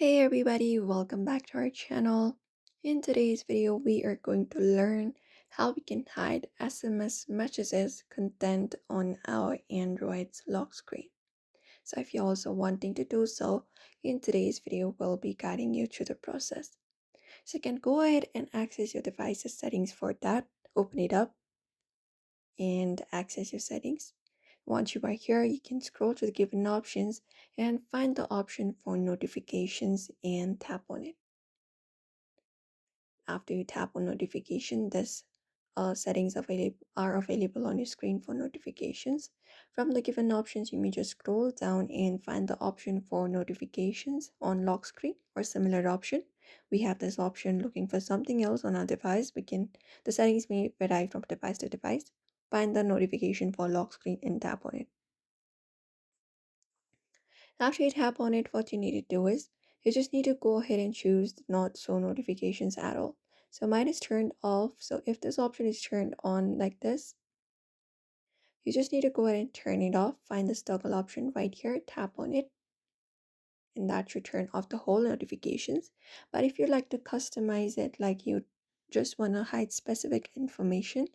Hey everybody, welcome back to our channel. In today's video, we are going to learn how we can hide SMS messages content on our Android's lock screen. So if you're also wanting to do so, in today's video, we'll be guiding you through the process. So you can go ahead and access your device's settings for that. Open it up and access your settings. Once you are here, you can scroll to the given options and find the option for notifications and tap on it. After you tap on notification, this settings are available on your screen for notifications. From the given options, you may just scroll down and find the option for notifications on lock screen or similar option. We have this option looking for something else on our device. The settings may vary from device to device. Find the notification for lock screen and tap on it. After you tap on it, what you need to do is you just need to go ahead and choose not show notifications at all. So mine is turned off. So if this option is turned on like this, you just need to go ahead and turn it off. Find this toggle option right here, tap on it, and that should turn off the whole notifications. But if you like to customize it, like you just want to hide specific information,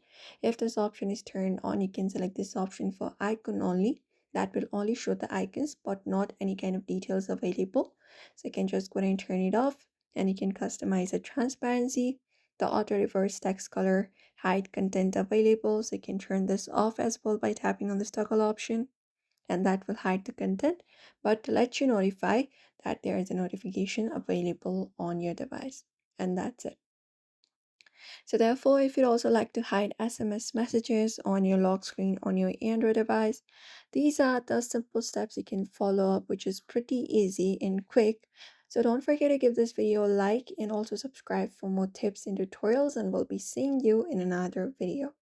if this option is turned on, you can select this option for icon only. That will only show the icons but not any kind of details available. So you can just go ahead and turn it off, and you can customize the transparency, the auto reverse text color, hide content available. So you can turn this off as well by tapping on this toggle option, and that will hide the content but to let you notify that there is a notification available on your device. And that's it. So therefore, if you'd also like to hide SMS messages on your lock screen on your Android device, these are the simple steps you can follow up, which is pretty easy and quick. So don't forget to give this video a like and also subscribe for more tips and tutorials, and we'll be seeing you in another video.